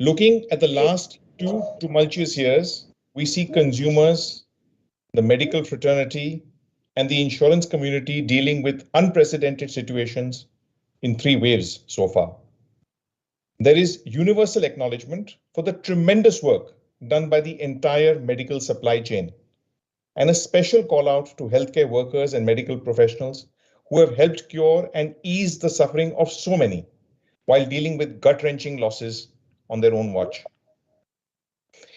Looking at the last 2 tumultuous years, we see consumers, the medical fraternity, and the insurance community dealing with unprecedented situations in 3 waves so far. There is universal acknowledgement for the tremendous work done by the entire medical supply chain, and a special call out to healthcare workers and medical professionals who have helped cure and ease the suffering of so many while dealing with gut-wrenching losses on their own watch.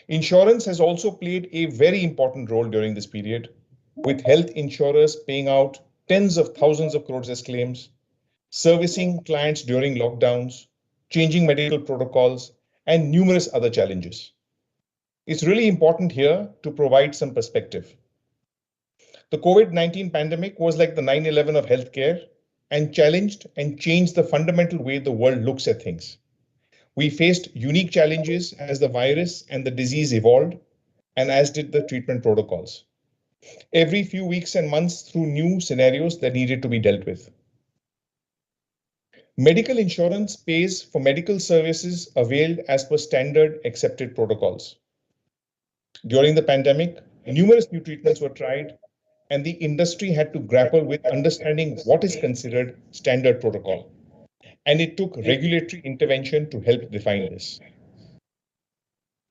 Insurance has also played a very important role during this period, with health insurers paying out tens of thousands of crores as claims, servicing clients during lockdowns, changing medical protocols, and numerous other challenges. It's really important here to provide some perspective. The COVID-19 pandemic was like the 9/11 of healthcare and challenged and changed the fundamental way the world looks at things. We faced unique challenges as the virus and the disease evolved, and as did the treatment protocols. Every few weeks and months through new scenarios that needed to be dealt with. Medical insurance pays for medical services availed as per standard accepted protocols. During the pandemic, numerous new treatments were tried, and the industry had to grapple with understanding what is considered standard protocol. And it took regulatory intervention to help define this.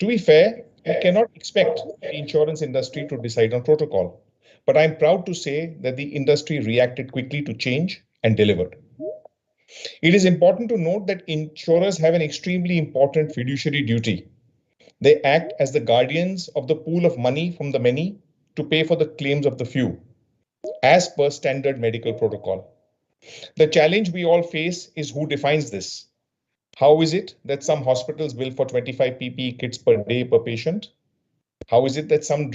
To be fair, we cannot expect the insurance industry to decide on protocol, but I'm proud to say that the industry reacted quickly to change and delivered. It is important to note that insurers have an extremely important fiduciary duty. They act as the guardians of the pool of money from the many to pay for the claims of the few, as per standard medical protocol. The challenge we all face is who defines this. How is it that some hospitals bill for 25 PPE kits per day per patient? How is it that some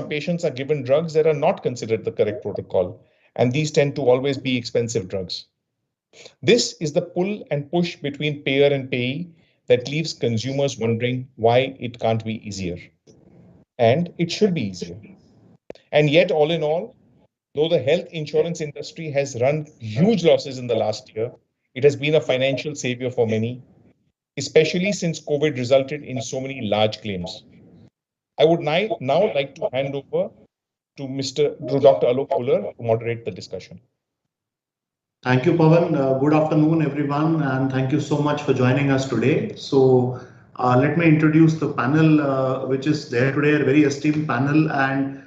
patients are given drugs that are not considered the correct protocol, and these tend to always be expensive drugs? This is the pull and push between payer and payee that leaves consumers wondering why it can't be easier. And it should be easier. And yet, all in all, though the health insurance industry has run huge losses in the last year, it has been a financial savior for many, especially since COVID resulted in so many large claims. I would now like to hand over to Dr. Alok Khuller to moderate the discussion. Thank you, Pawan. Good afternoon, everyone, and thank you so much for joining us today. So let me introduce the panel which is there today, a very esteemed panel, and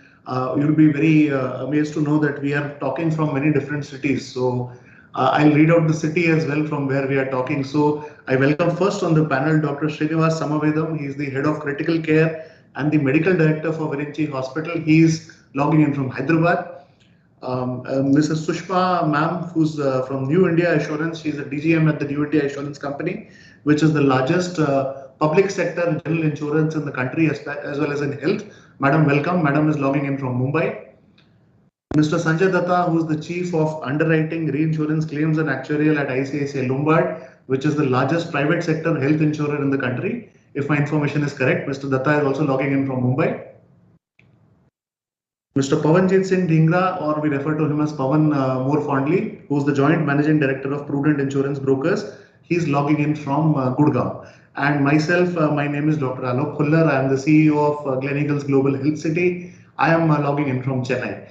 you'll be very amazed to know that we are talking from many different cities. So I'll read out the city as well from where we are talking. So I welcome first on the panel Dr. Srinivas Samavedam. He is the Head of Critical Care and the Medical Director for Virinchi Hospital. He is logging in from Hyderabad. Mrs. Sushma ma'am, who's from New India Assurance. She's a DGM at the New India Assurance Company, which is the largest public sector general insurance in the country as well as in health. Madam, welcome. Madam is logging in from Mumbai. Mr. Sanjay Datta, who's the Chief of Underwriting, Reinsurance, Claims and Actuarial at ICICI Lombard, which is the largest private sector health insurer in the country. If my information is correct, Mr. Datta is also logging in from Mumbai. Mr. Pawanjit Singh Dhingra, or we refer to him as Pawan more fondly, who is the Joint Managing Director of Prudent Insurance Brokers. He's logging in from Gurgaon. And myself, my name is Dr. Alok Khuller. I am the CEO of Gleneagles Global Health City. I am logging in from Chennai.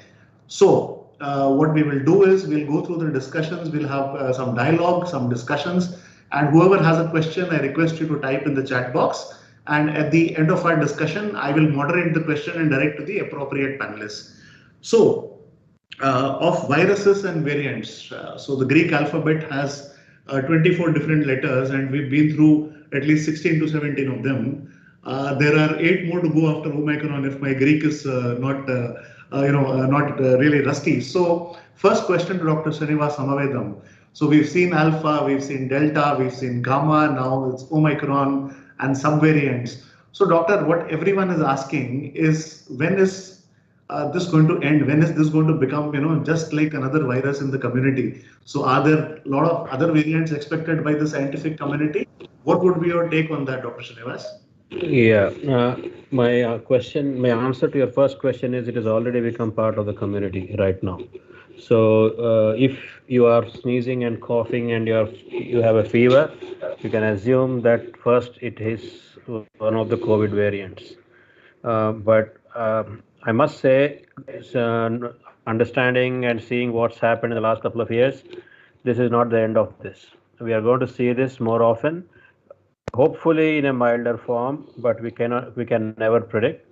So what we will do is we'll go through the discussions. We'll have some dialogue, some discussions. And whoever has a question, I request you to type in the chat box. And at the end of our discussion, I will moderate the question and direct to the appropriate panelists. So, of viruses and variants, so the Greek alphabet has 24 different letters, and we've been through at least 16 to 17 of them. There are 8 more to go after Omicron if my Greek is not really rusty. So, first question to Dr. Srinivas Samavedam. So we've seen Alpha, we've seen Delta, we've seen Gamma, now it's Omicron and subvariants. So doctor, what everyone is asking is, when is this going to end? When is this going to become, just like another virus in the community? So are there a lot of other variants expected by the scientific community? What would be your take on that, Dr. Srinivas? Yeah, my answer to your first question is it has already become part of the community right now. So, if you are sneezing and coughing and you have a fever, you can assume that first it is one of the COVID variants. But I must say, understanding and seeing what's happened in the last couple of years, this is not the end of this. We are going to see this more often, hopefully in a milder form, but we can never predict.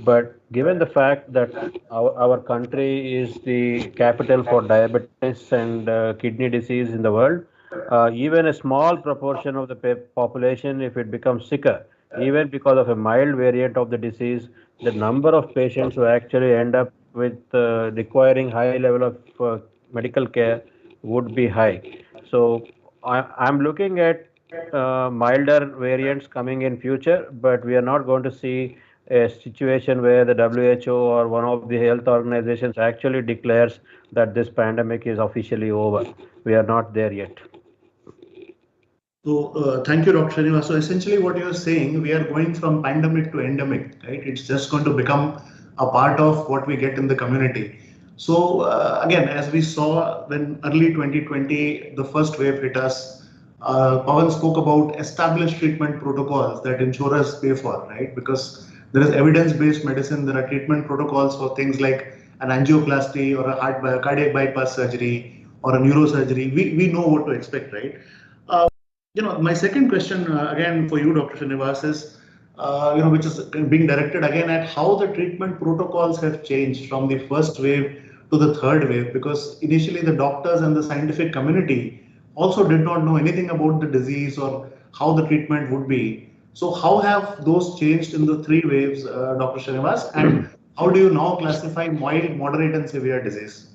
But given the fact that our country is the capital for diabetes and kidney disease in the world, even a small proportion of the population, if it becomes sicker, even because of a mild variant of the disease, the number of patients who actually end up with requiring high level of medical care would be high. So I'm looking at milder variants coming in future, but we are not going to see a situation where the WHO or one of the health organizations actually declares that this pandemic is officially over. We are not there yet. So, thank you, Dr. Srinivas. So, essentially, what you're saying, we are going from pandemic to endemic, right? It's just going to become a part of what we get in the community. So, again, as we saw when early 2020, the first wave hit us, Pawan spoke about established treatment protocols that insurers pay for, right? Because there is evidence-based medicine, there are treatment protocols for things like an angioplasty or a cardiac bypass surgery or a neurosurgery. We know what to expect, right? My second question again for you, Dr. Srinivas, is, which is being directed again at how the treatment protocols have changed from the first wave to the third wave, because initially the doctors and the scientific community also did not know anything about the disease or how the treatment would be. So, how have those changed in the three waves, Dr. Srinivas, and how do you now classify mild, moderate, and severe disease?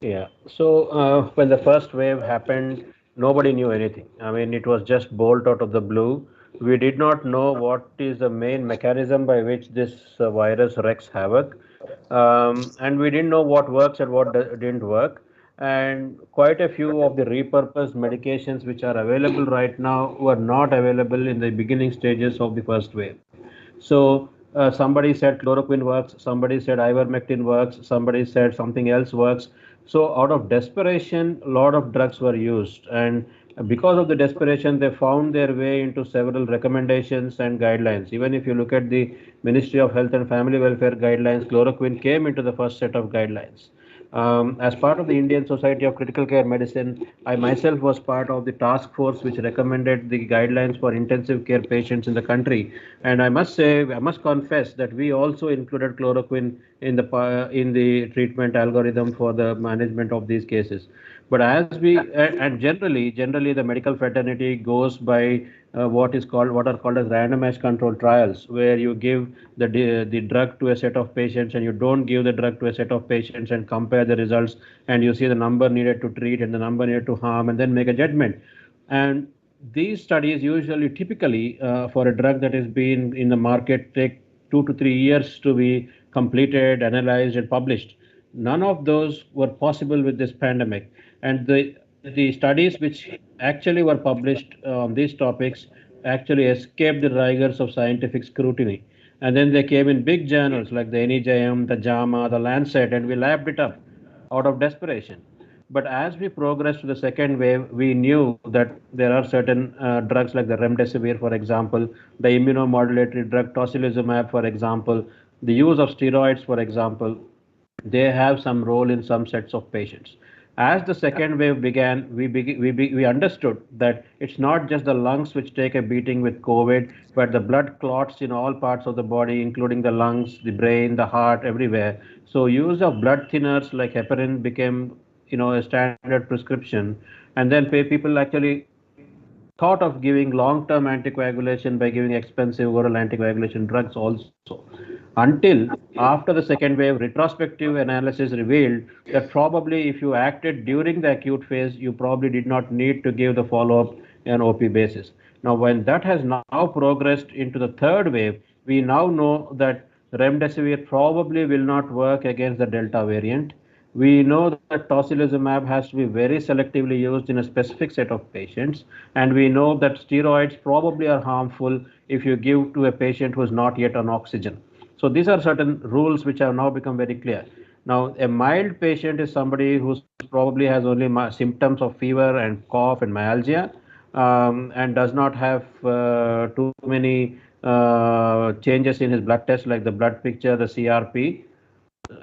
Yeah. So when the first wave happened, nobody knew anything. I mean, it was just bolt out of the blue. We did not know what is the main mechanism by which this virus wreaks havoc, and we didn't know what works and what didn't work. And quite a few of the repurposed medications which are available right now were not available in the beginning stages of the first wave. So somebody said chloroquine works, somebody said ivermectin works, somebody said something else works. So out of desperation, a lot of drugs were used, and because of the desperation, they found their way into several recommendations and guidelines. Even if you look at the Ministry of Health and Family Welfare guidelines, chloroquine came into the first set of guidelines. As part of the Indian Society of Critical Care Medicine, I myself was part of the task force which recommended the guidelines for intensive care patients in the country. And I must confess that we also included chloroquine in the treatment algorithm for the management of these cases. But and generally the medical fraternity goes by what are called as randomized control trials, where you give the drug to a set of patients and you don't give the drug to a set of patients and compare the results, and you see the number needed to treat and the number needed to harm, and then make a judgment. And these studies usually typically for a drug that has been in the market take 2 to 3 years to be completed, analyzed, and published. None of those were possible with this pandemic. And the studies which actually were published on these topics actually escaped the rigors of scientific scrutiny. And then they came in big journals like the NEJM, the JAMA, the Lancet, and we lapped it up out of desperation. But as we progressed to the second wave, we knew that there are certain drugs like the remdesivir, for example, the immunomodulatory drug tocilizumab, for example, the use of steroids, for example, they have some role in some sets of patients. As the second wave began, we understood that it's not just the lungs which take a beating with COVID, but the blood clots in all parts of the body, including the lungs, the brain, the heart, everywhere. So use of blood thinners like heparin became, a standard prescription, and then people actually thought of giving long-term anticoagulation by giving expensive oral anticoagulation drugs also. Until after the second wave, retrospective analysis revealed that probably if you acted during the acute phase, you probably did not need to give the follow-up on OP basis. Now, when that has now progressed into the third wave, we now know that remdesivir probably will not work against the Delta variant. We know that tocilizumab has to be very selectively used in a specific set of patients, and we know that steroids probably are harmful if you give to a patient who is not yet on oxygen. So these are certain rules which have now become very clear. Now, a mild patient is somebody who probably has only symptoms of fever and cough and myalgia, and does not have too many changes in his blood test like the blood picture, the CRP.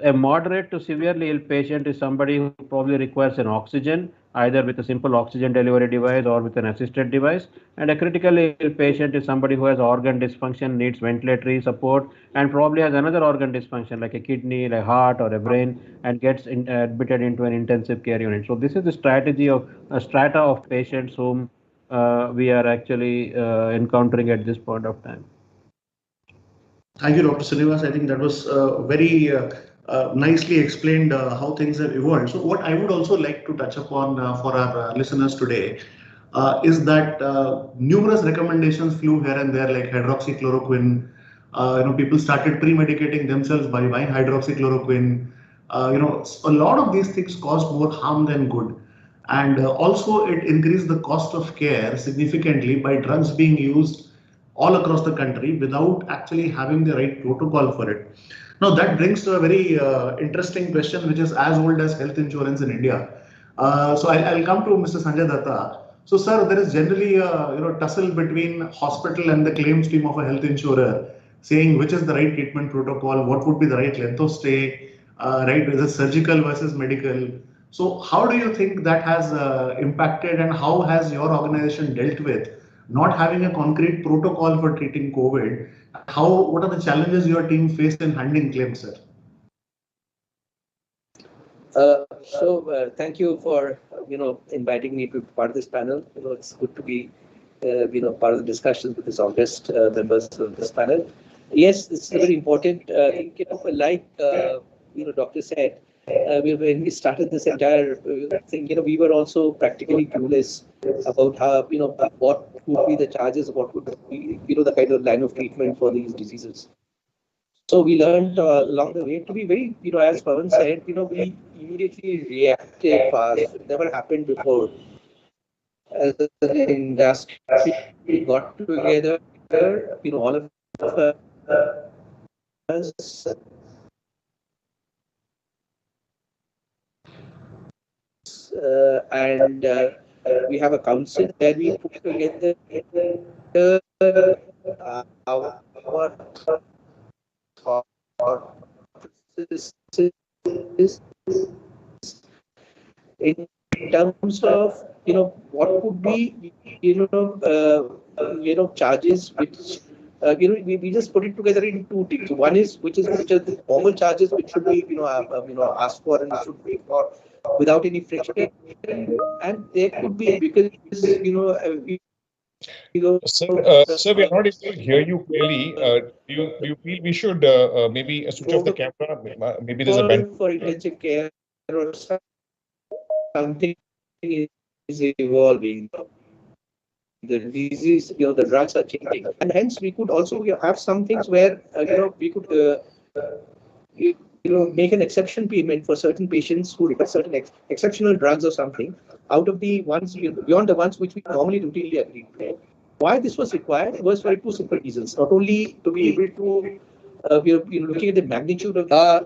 A moderate to severely ill patient is somebody who probably requires an oxygen, either with a simple oxygen delivery device or with an assisted device. And a critically ill patient is somebody who has organ dysfunction, needs ventilatory support, and probably has another organ dysfunction like a kidney, like heart, or a brain, and gets admitted into an intensive care unit. So this is the strategy of a strata of patients whom we are actually encountering at this point of time. Thank you, Dr. Srinivas. I think that was very nicely explained how things have evolved. So, what I would also like to touch upon for our listeners today is that numerous recommendations flew here and there, like hydroxychloroquine. People started pre-medicating themselves by buying hydroxychloroquine. A lot of these things caused more harm than good. And also, it increased the cost of care significantly by drugs being used all across the country without actually having the right protocol for it. Now, that brings to a very interesting question, which is as old as health insurance in India. So I'll come to Mr. Sanjay Datta. So, sir, there is generally a tussle between hospital and the claims team of a health insurer, saying which is the right treatment protocol, what would be the right length of stay, right? Is it surgical versus medical? So, how do you think that has impacted, and how has your organization dealt with not having a concrete protocol for treating COVID? What are the challenges your team faced in handling claims, sir? Thank you for inviting me to be part of this panel. It's good to be part of the discussions with these august members of this panel. Yes, this is very important thing. Like doctor said, when we started this entire thing, we were also practically clueless about how what would be the charges, what would be the kind of line of treatment for these diseases. So we learned along the way to be very, as Pawan said, we immediately reacted fast. It never happened before. As an industry, we got together, all of us, and we have a council where we put together our in terms of what could be charges which we just put it together in two things. One is which are the normal charges which should be asked for and should be for without any friction, and there could be because Sir, we are not able to hear you clearly. Do you feel we should maybe switch off the camera? Maybe there's a band. for intensive care or something is evolving. The disease, the drugs are changing, and hence we could also have some things where we could make an exception payment for certain patients who require certain exceptional drugs or something out of the ones beyond the ones which we normally routinely agree to. Why this was required was for two simple reasons. Not only to be able to looking at the magnitude of so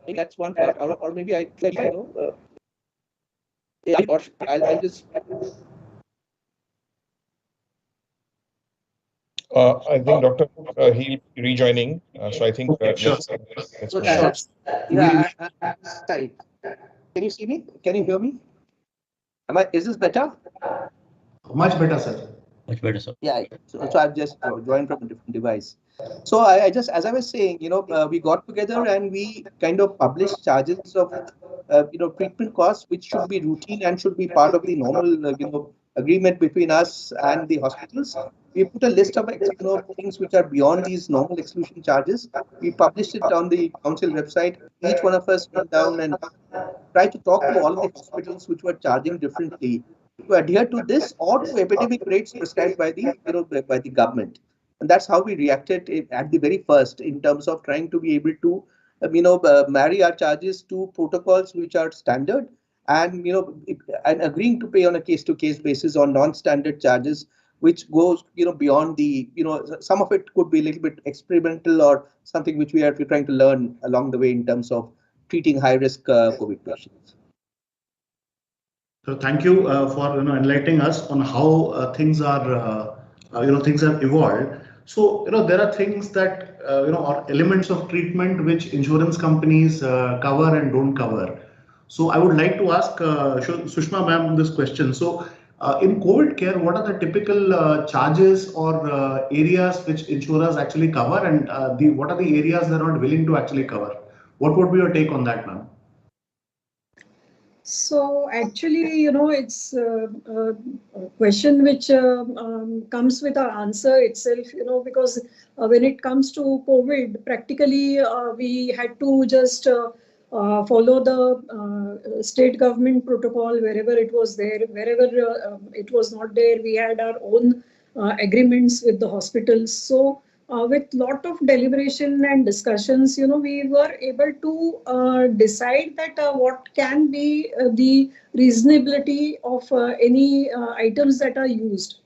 maybe that's one part, or maybe I'll just. I think Dr. He'll be rejoining. So I think let's So, move on. sorry. Can you see me? Can you hear me? Is this better? Much better, sir. Much better, sir. Yeah. So I've just joined from a different device. So I just, as I was saying, we got together and we kind of published charges of, treatment costs, which should be routine and should be part of the normal, agreement between us and the hospitals. We put a list of, things which are beyond these normal exclusion charges. We published it on the council website. Each one of us went down and tried to talk to all of the hospitals which were charging differently to adhere to this or to epidemic rates prescribed by the, by the government. And that's how we reacted at the very first in terms of trying to be able to marry our charges to protocols which are standard, and and agreeing to pay on a case-to-case basis on non-standard charges, which goes beyond the some of it could be a little bit experimental or something which we're trying to learn along the way in terms of treating high-risk COVID patients. So thank you for enlightening us on how things are things have evolved. So there are things that or elements of treatment which insurance companies cover and don't cover. So I would like to ask Sushma ma'am this question. So in COVID care, what are the typical charges or areas which insurers actually cover, and what are the areas they're not willing to actually cover? What would be your take on that, ma'am? So actually, it's a question which comes with an answer itself, because when it comes to COVID, practically we had to just follow the state government protocol wherever it was there. Wherever it was not there, we had our own agreements with the hospitals. So with lot of deliberation and discussions, we were able to decide that what can be the reasonability of any items that are used.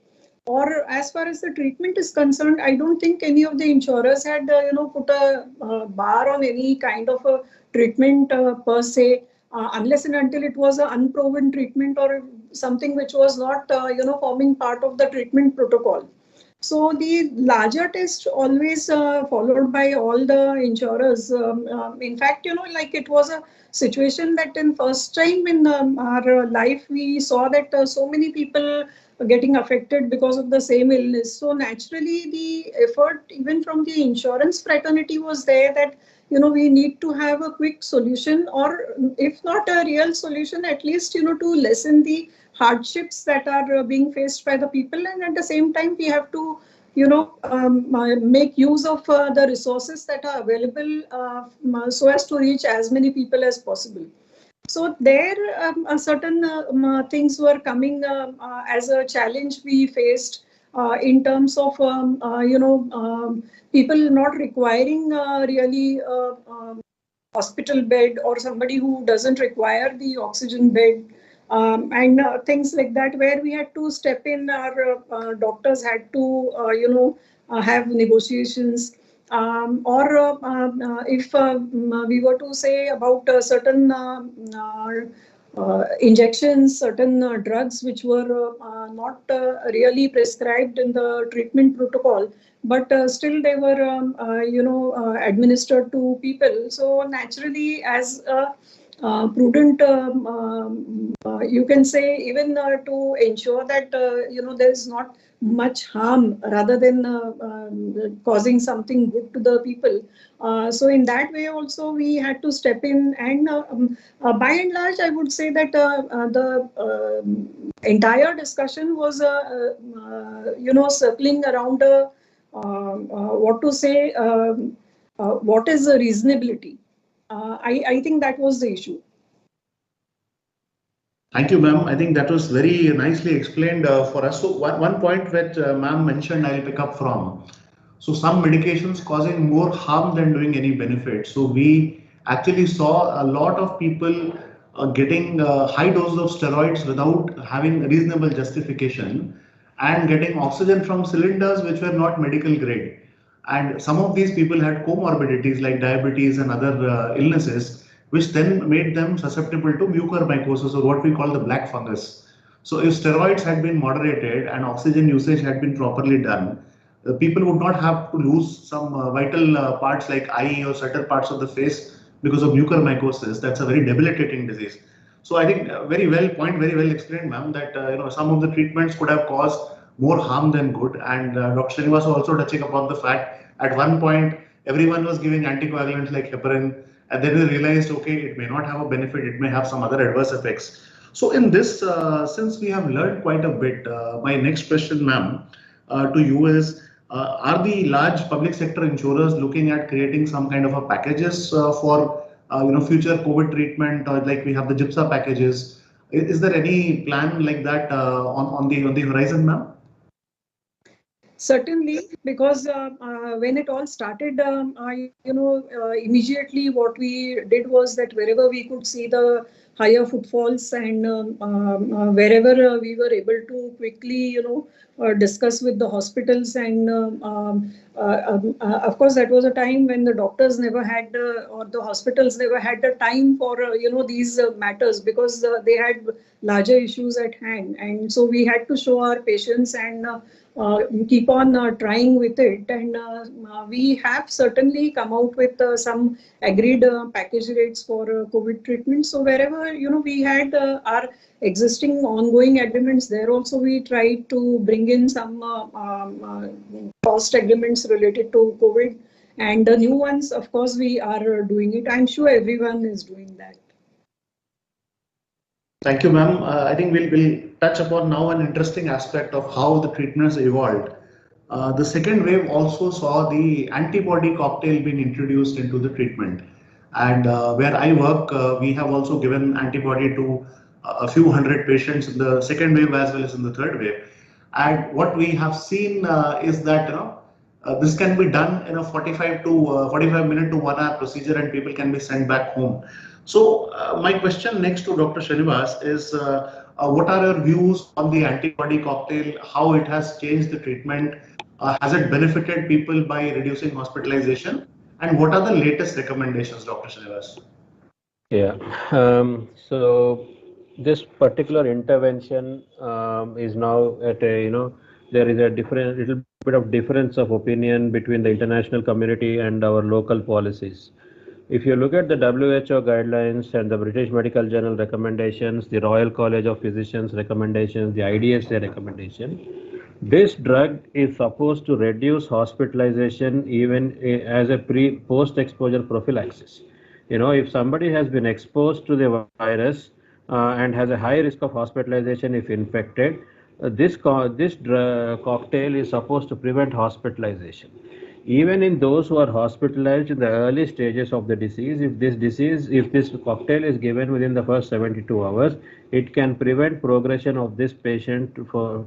Or as far as the treatment is concerned, I don't think any of the insurers had, put a bar on any kind of a treatment per se, unless and until it was an unproven treatment or something which was not, forming part of the treatment protocol. So the larger test always followed by all the insurers. In fact, like it was a situation that in first time in our life, we saw that so many people are getting affected because of the same illness. So naturally, the effort even from the insurance fraternity was there that, we need to have a quick solution, or if not a real solution, at least, to lessen the hardships that are being faced by the people, and at the same time we have to make use of the resources that are available so as to reach as many people as possible. So there certain things were coming as a challenge we faced in terms of people not requiring really hospital bed, or somebody who doesn't require the oxygen bed, and things like that, where we had to step in. Our doctors had to, have negotiations, or if we were to say about certain injections, certain drugs which were not really prescribed in the treatment protocol, but still they were, administered to people. So naturally, as a prudent, you can say, even to ensure that there is not much harm rather than causing something good to the people. So in that way also we had to step in, and by and large I would say that the entire discussion was circling around what to say, what is the reasonability. I think that was the issue. Thank you, ma'am. I think that was very nicely explained for us. So one point that ma'am mentioned, I'll pick up from. So some medications causing more harm than doing any benefit. So we actually saw a lot of people getting high doses of steroids without having reasonable justification, and getting oxygen from cylinders which were not medical grade. And some of these people had comorbidities like diabetes and other illnesses, which then made them susceptible to mucormycosis, or what we call the black fungus. So if steroids had been moderated and oxygen usage had been properly done, people would not have to lose some vital parts like eye or certain parts of the face because of mucormycosis. That's a very debilitating disease. So I think very well explained, ma'am, that some of the treatments could have caused more harm than good. And Dr. Srinivas also touching upon the fact at one point everyone was giving anticoagulants like heparin, and then they realized, okay, it may not have a benefit, it may have some other adverse effects. So in this, since we have learned quite a bit, my next question, ma'am, to you is, are the large public sector insurers looking at creating some kind of a packages for future COVID treatment, or like we have the GIPSA packages? Is there any plan like that on the horizon, ma'am? Certainly, because when it all started, immediately what we did was that wherever we could see the higher footfalls and wherever we were able to quickly, discuss with the hospitals and of course that was a time when the doctors never had or the hospitals never had the time for these matters, because they had larger issues at hand, and so we had to show our patience and keep on trying with it, and we have certainly come out with some agreed package rates for COVID treatment. So wherever we had our existing ongoing agreements, there also we tried to bring in some cost agreements related to COVID, and the new ones, of course, we are doing it. I'm sure everyone is doing that. Thank you, ma'am. I think we'll touch upon now an interesting aspect of how the treatments evolved. The second wave also saw the antibody cocktail being introduced into the treatment. And where I work, we have also given antibody to a few hundred patients in the second wave as well as in the third wave. And what we have seen is that this can be done in a 45 minute to 1 hour procedure, and people can be sent back home. So my question next to Dr. Srinivas is, what are your views on the antibody cocktail, how it has changed the treatment? Has it benefited people by reducing hospitalization? And what are the latest recommendations, Dr. Srinivas? Yeah. So this particular intervention is now at a, there is a little bit of difference of opinion between the international community and our local policies. If you look at the WHO guidelines and the British Medical Journal recommendations, the Royal College of Physicians recommendations, the IDSA recommendation, this drug is supposed to reduce hospitalization even as a post-exposure prophylaxis. If somebody has been exposed to the virus and has a high risk of hospitalization if infected, this cocktail is supposed to prevent hospitalization. Even in those who are hospitalized in the early stages of the disease, if this cocktail is given within the first 72 hours, it can prevent progression of this patient for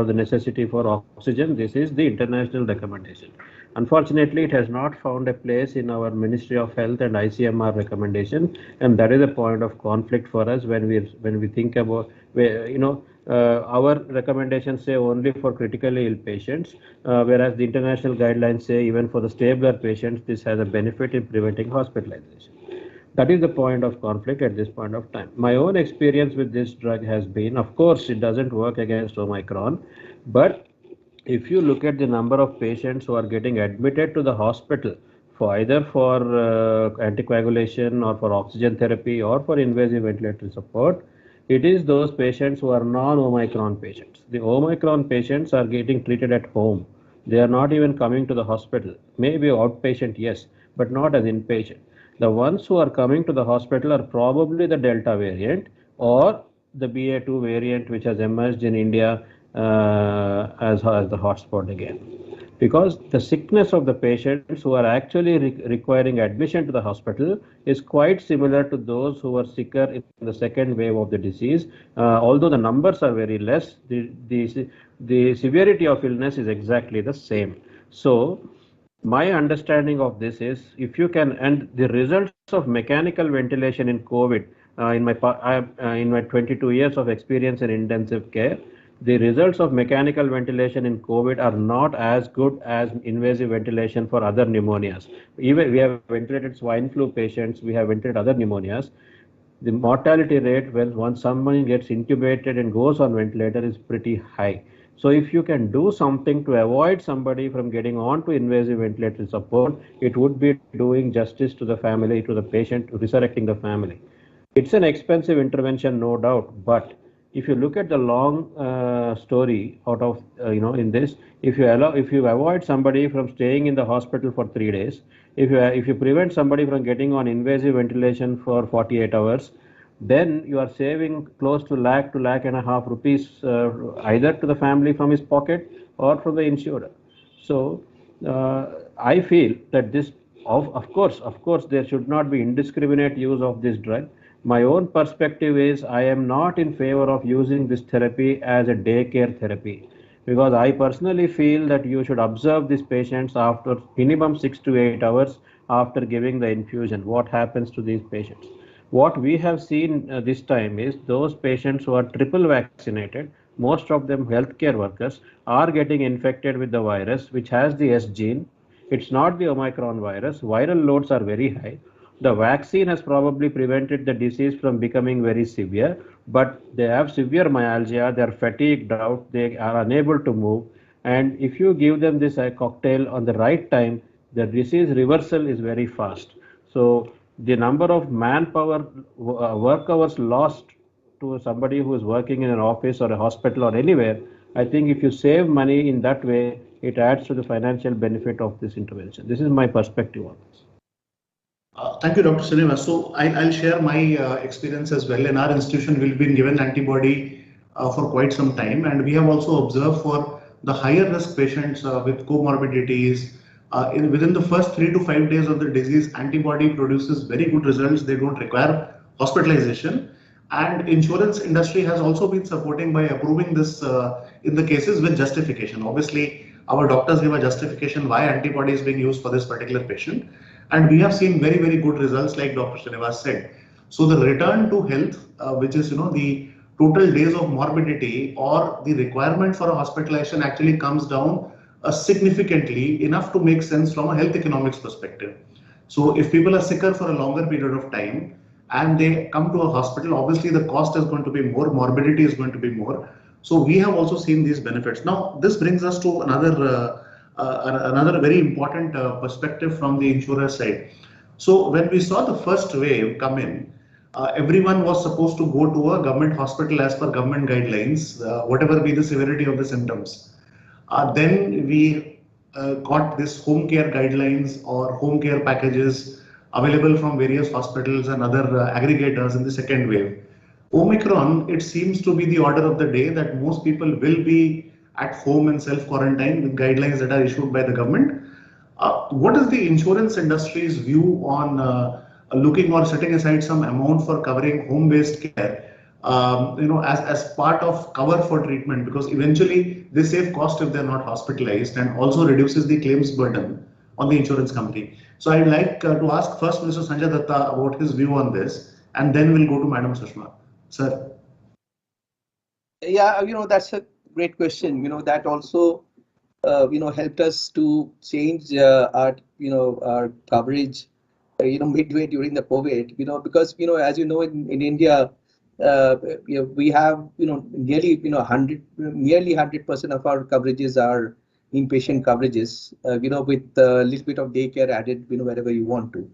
the necessity for oxygen. This is the international recommendation. Unfortunately, it has not found a place in our Ministry of Health and ICMR recommendation, and that is a point of conflict for us when we think about our recommendations say only for critically ill patients, whereas the international guidelines say even for the stabler patients, this has a benefit in preventing hospitalization. That is the point of conflict at this point of time. My own experience with this drug has been, of course, it doesn't work against Omicron, but if you look at the number of patients who are getting admitted to the hospital for either for anticoagulation or for oxygen therapy or for invasive ventilatory support, it is those patients who are non-Omicron patients. The Omicron patients are getting treated at home. They are not even coming to the hospital. Maybe outpatient, yes, but not as inpatient. The ones who are coming to the hospital are probably the Delta variant or the BA2 variant, which has emerged in India as the hotspot again. Because the sickness of the patients who are actually requiring admission to the hospital is quite similar to those who were sicker in the second wave of the disease. Although the numbers are very less, the severity of illness is exactly the same. So my understanding of this is, if you can, and the results of mechanical ventilation in COVID, in my 22 years of experience in intensive care, the results of mechanical ventilation in COVID are not as good as invasive ventilation for other pneumonias. Even we have ventilated swine flu patients, we have ventilated other pneumonias. The mortality rate when once someone gets intubated and goes on ventilator is pretty high. So if you can do something to avoid somebody from getting on to invasive ventilatory support, it would be doing justice to the family, to the patient, resurrecting the family. It's an expensive intervention, no doubt, but if you look at the long story out of in this, if you avoid somebody from staying in the hospital for 3 days, if you prevent somebody from getting on invasive ventilation for 48 hours, then you are saving close to lakh and a half rupees either to the family from his pocket or from the insurer. So I feel that this, of course there should not be indiscriminate use of this drug. My own perspective is I am not in favor of using this therapy as a daycare therapy, because I personally feel that you should observe these patients after minimum 6 to 8 hours after giving the infusion. What happens to these patients? What we have seen this time is those patients who are triple vaccinated, most of them healthcare workers, are getting infected with the virus which has the S gene. It's not the Omicron virus. Viral loads are very high. The vaccine has probably prevented the disease from becoming very severe, but they have severe myalgia, they are fatigued out, they are unable to move. And if you give them this cocktail on the right time, the disease reversal is very fast. So the number of manpower work hours lost to somebody who is working in an office or a hospital or anywhere, I think if you save money in that way, it adds to the financial benefit of this intervention. This is my perspective on this. Thank you, Dr. Srinivas. So I'll share my experience as well. In our institution, we've been given antibody for quite some time, and we have also observed for the higher risk patients with comorbidities, within the first 3 to 5 days of the disease, antibody produces very good results. They don't require hospitalization. And insurance industry has also been supporting by approving this in the cases with justification. Obviously, our doctors give a justification why antibody is being used for this particular patient. And we have seen very, very good results like Dr. Srinivas said. So the return to health, which is, the total days of morbidity or the requirement for a hospitalization actually comes down significantly enough to make sense from a health economics perspective. So if people are sicker for a longer period of time and they come to a hospital, obviously the cost is going to be more, morbidity is going to be more. So we have also seen these benefits. Now, this brings us to another very important perspective from the insurer side. So when we saw the first wave come in, everyone was supposed to go to a government hospital as per government guidelines, whatever be the severity of the symptoms. Then we got this home care guidelines or home care packages available from various hospitals and other aggregators in the second wave. Omicron, it seems to be the order of the day that most people will be at home and self-quarantine with guidelines that are issued by the government. What is the insurance industry's view on looking or setting aside some amount for covering home-based care, as part of cover for treatment? Because eventually they save cost if they're not hospitalized and also reduces the claims burden on the insurance company. So I'd like to ask first Mr. Sanjay Datta about his view on this, and then we'll go to Madam Sushma. Sir. Yeah, that's a great question. That also, helped us to change our coverage, midway during the COVID, because, as you know, in India, we have, nearly, nearly 100% of our coverages are inpatient coverages, with a little bit of daycare added, wherever you want to.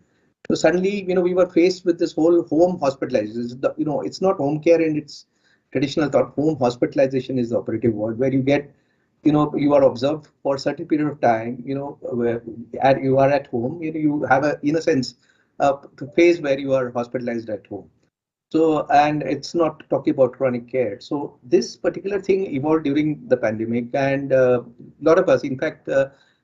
So suddenly, we were faced with this whole home hospitalization. It's not home care in its traditional thought. Home hospitalization is the operative word, where you get, you are observed for a certain period of time, where you are at home, you have a, in a sense, a phase where you are hospitalized at home. So, and it's not talking about chronic care. So this particular thing evolved during the pandemic, and a lot of us, in fact,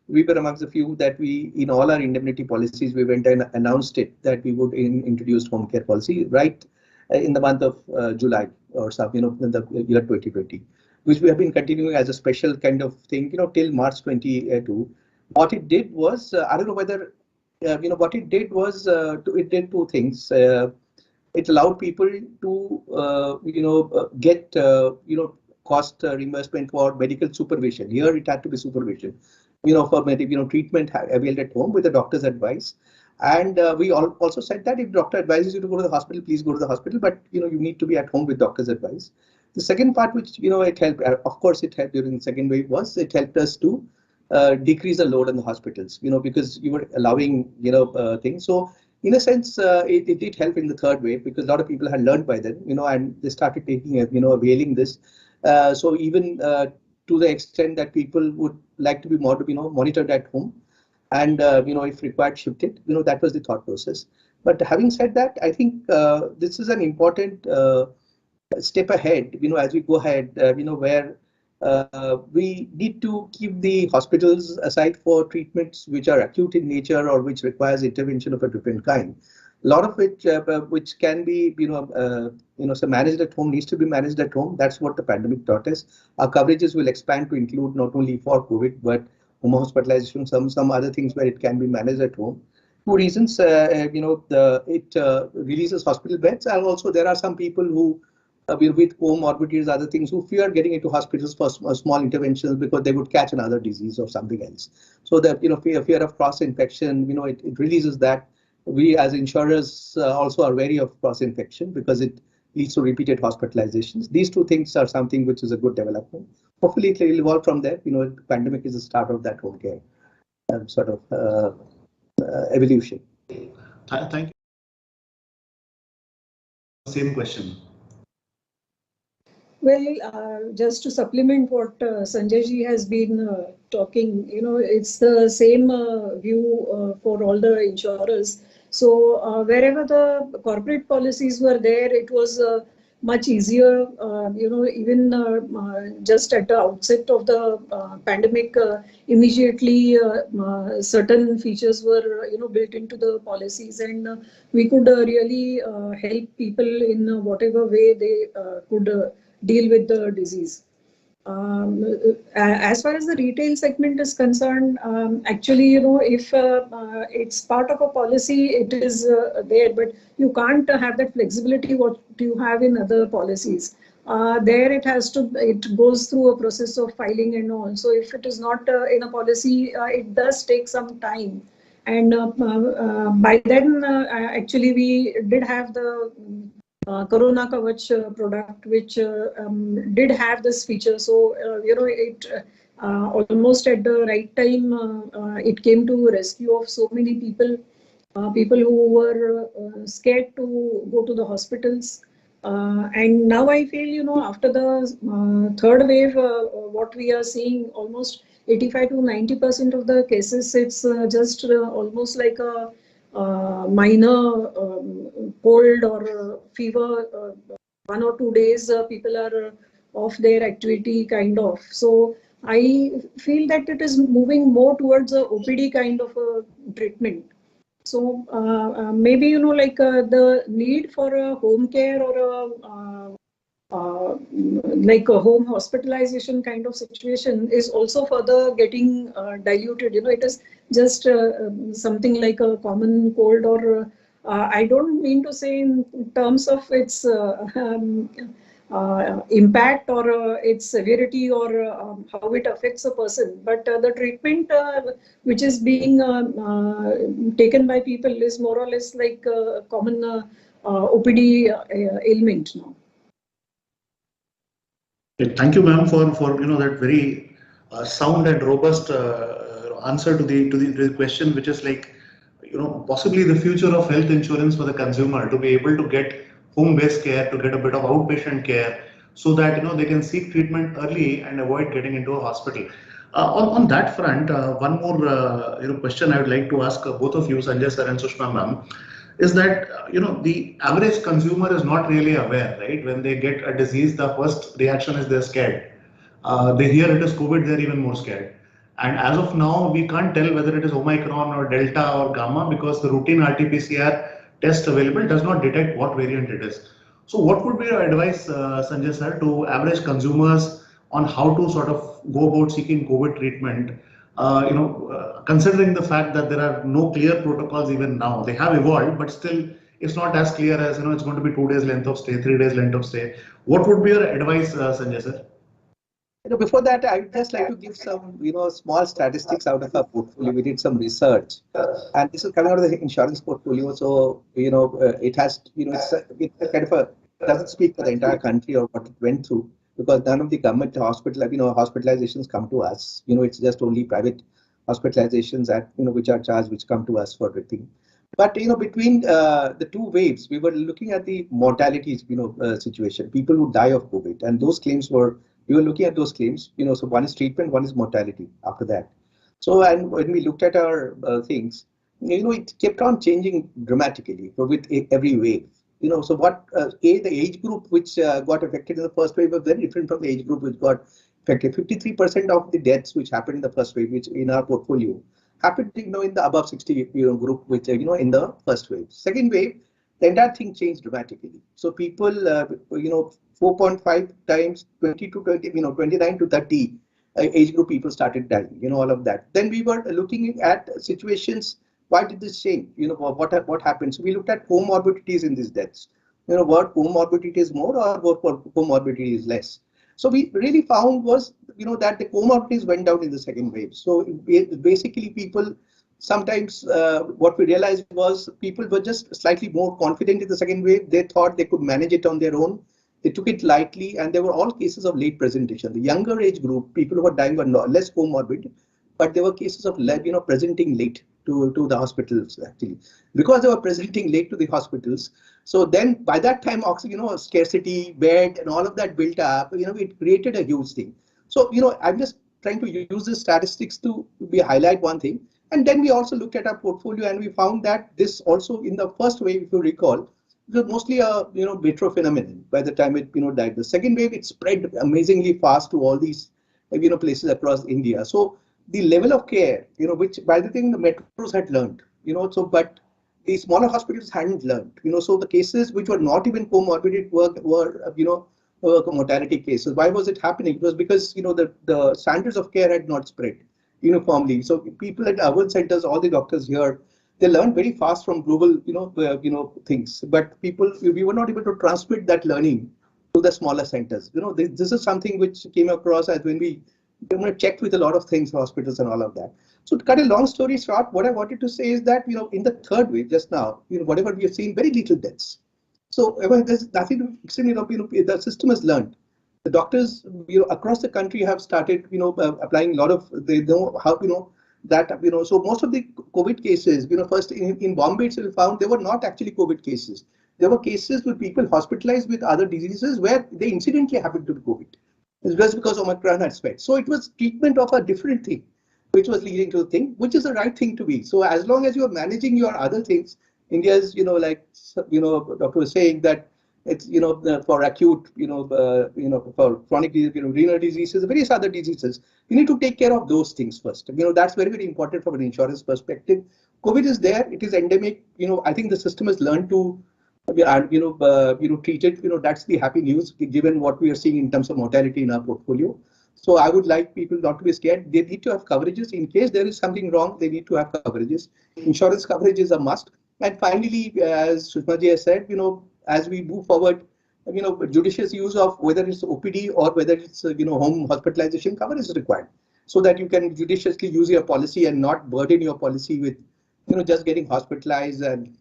we were amongst the few that we, in all our indemnity policies, we went and announced it that we would introduce home care policy right in the month of July or something, in the year 2020, which we have been continuing as a special kind of thing, till March 22. What it did was, I don't know whether, what it did was, it did two things. It allowed people to, get, cost reimbursement for medical supervision. Here it had to be supervision, for treatment availed at home with the doctor's advice. And we also said that if doctor advises you to go to the hospital, please go to the hospital, but you need to be at home with doctor's advice. The second part, which it helped, of course, it helped during the second wave, was it helped us to decrease the load on the hospitals, because you were allowing things. So in a sense, it did help in the third wave, because a lot of people had learned by then, and they started taking availing this. So even to the extent that people would like to be more, monitored at home, and if required, shifted. That was the thought process. But having said that, I think this is an important step ahead. As we go ahead, where we need to keep the hospitals aside for treatments which are acute in nature or which requires intervention of a different kind. A lot of which can be, so managed at home, needs to be managed at home. That's what the pandemic taught us. Our coverages will expand to include not only for COVID, but home hospitalization, some other things where it can be managed at home. Two reasons, it releases hospital beds, and also there are some people who with comorbidities, other things, who fear getting into hospitals for small interventions because they would catch another disease or something else. So that fear of cross infection, it releases that. We as insurers also are wary of cross infection because it leads to repeated hospitalizations. These two things are something which is a good development. Hopefully it will evolve from there. The pandemic is the start of that home care sort of evolution. Thank you. Same question. Well, just to supplement what Sanjay ji has been talking, it's the same view for all the insurers. So wherever the corporate policies were there, it was much easier, even just at the outset of the pandemic, immediately certain features were, built into the policies, and we could really help people in whatever way they could deal with the disease. As far as the retail segment is concerned, actually, if it's part of a policy, it is there, but you can't have that flexibility what you have in other policies. There it goes through a process of filing and all. So if it is not in a policy, it does take some time. And by then, actually, we did have the Corona Covet product, which did have this feature. So, it almost at the right time, it came to rescue of so many people, people who were scared to go to the hospitals. And now I feel, after the third wave, what we are seeing, almost 85 to 90% of the cases, it's just almost like a minor cold or fever, 1 or 2 days, people are off their activity kind of. So I feel that it is moving more towards a OPD kind of a treatment. So maybe, the need for a home care or like a home hospitalization kind of situation is also further getting diluted. It is just something like a common cold, or I don't mean to say in terms of its impact or its severity or how it affects a person, but the treatment which is being taken by people is more or less like a common OPD ailment now. Thank you, ma'am, for that very sound and robust answer to the question, which is like, possibly the future of health insurance for the consumer, to be able to get home-based care, to get a bit of outpatient care, so that they can seek treatment early and avoid getting into a hospital. On that front, one more question I would like to ask both of you, Sanjay sir and Sushma ma'am, is that the average consumer is not really aware, right? When they get a disease, the first reaction is they're scared. They hear it is COVID, they're even more scared. And as of now, we can't tell whether it is Omicron or Delta or Gamma, because the routine RT-PCR test available does not detect what variant it is. So what would be your advice, Sanjay sir, to average consumers on how to sort of go about seeking COVID treatment? Considering the fact that there are no clear protocols even now, they have evolved, but still it's not as clear as, it's going to be 2 days length of stay, 3 days length of stay. What would be your advice, Sanjay sir? Before that, I'd just like to give some, small statistics out of our portfolio. We did some research, and this is coming out of the insurance portfolio. So, it has, it's kind of doesn't speak for the entire country or what it went through, because none of the government hospitalizations come to us. It's just only private hospitalizations which are charged, which come to us for everything. But, between the two waves, we were looking at the mortality, situation, people who die of COVID, and those claims we were looking at those claims, so one is treatment, one is mortality after that. So, and when we looked at our things, it kept on changing dramatically with every wave. So what, the age group which got affected in the first wave was very different from the age group which got affected. 53% of the deaths which happened in the first wave, which in our portfolio, happened, in the above 60 group, which in the first wave. Second wave, the entire thing changed dramatically. So people, 4.5 times 20 to 20, 29 to 30 age group people started dying, all of that. Then we were looking at situations. Why did this change? What happened? So we looked at comorbidities in these deaths. What comorbidity is more or what comorbidity is less. So we really found was, that the comorbidities went down in the second wave. So basically people sometimes what we realized was people were just slightly more confident in the second wave. They thought they could manage it on their own. They took it lightly, and there were all cases of late presentation. The younger age group, people who were dying were less comorbid, but there were cases of presenting late to the hospitals, actually, because they were presenting late to the hospitals. So then by that time, oxygen, scarcity, bed, and all of that built up, it created a huge thing. So, I'm just trying to use the statistics to highlight one thing. And then we also looked at our portfolio, and we found that this also in the first wave, if you recall, it was mostly a metro phenomenon by the time it died. The second wave, it spread amazingly fast to all these places across India. So the level of care, which by the time the metros had learned, but the smaller hospitals hadn't learned, so the cases which were not even comorbid were mortality cases. Why was it happening? It was because the standards of care had not spread uniformly. So people at urban centers, all the doctors here, they learned very fast from global things, but we were not able to transmit that learning to the smaller centers. This is something which came across as when we checked with a lot of things, hospitals and all of that. So to cut a long story short, what I wanted to say is that in the third wave just now, whatever we have seen, very little deaths. So there's nothing extremely, the system has learned. The doctors across the country have started applying a lot of, they know how that so most of the COVID cases, first in Bombay itself found they were not actually COVID cases. There were cases with people hospitalized with other diseases where they incidentally happened to be COVID. It's just because Omicron had spread. So it was treatment of a different thing, which was leading to the thing, which is the right thing to be. So as long as you are managing your other things, India's, like, doctor was saying that it's, for acute, for chronic disease, renal diseases, various other diseases, you need to take care of those things first. That's very, very important from an insurance perspective. COVID is there, it is endemic. I think the system has learned to, treat it. That's the happy news, given what we are seeing in terms of mortality in our portfolio. So I would like people not to be scared. They need to have coverages. In case there is something wrong, they need to have coverages. Insurance coverage is a must. And finally, as Sushma ji has said, as we move forward, judicious use of whether it's OPD or whether it's home hospitalization cover is required, so that you can judiciously use your policy and not burden your policy with just getting hospitalized and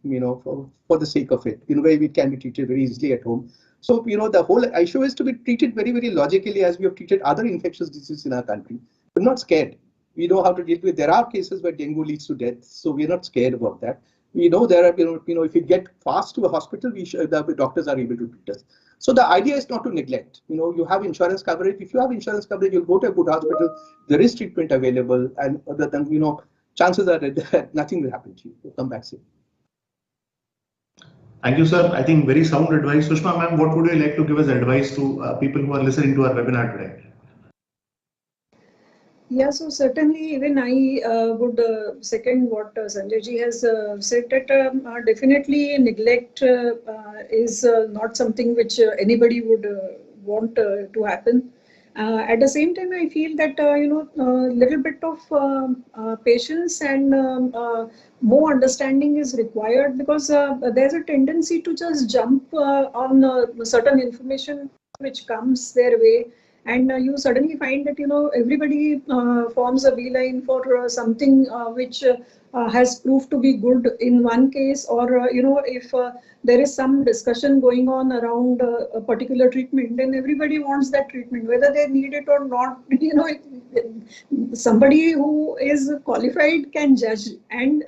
for the sake of it, where it can be treated very easily at home. So the whole issue is to be treated very, very logically, as we have treated other infectious diseases in our country. We're not scared. We know how to deal with. There are cases where dengue leads to death, so we're not scared about that. We know there are, if you get fast to a hospital, the doctors are able to treat us. So the idea is not to neglect. You have insurance coverage. If you have insurance coverage, you'll go to a good hospital. There is treatment available, and other than chances are that nothing will happen to you. You'll come back safe. Thank you, sir. I think very sound advice. Sushma ma'am, what would you like to give as advice to people who are listening to our webinar today? Yeah, so certainly even I would second what Sanjay ji has said, that definitely neglect is not something which anybody would want to happen. At the same time, I feel that little bit of patience and more understanding is required, because there's a tendency to just jump on certain information which comes their way, and you suddenly find that everybody forms a beeline for something which has proved to be good in one case, or if there is some discussion going on around a particular treatment, then everybody wants that treatment, whether they need it or not. Somebody who is qualified can judge and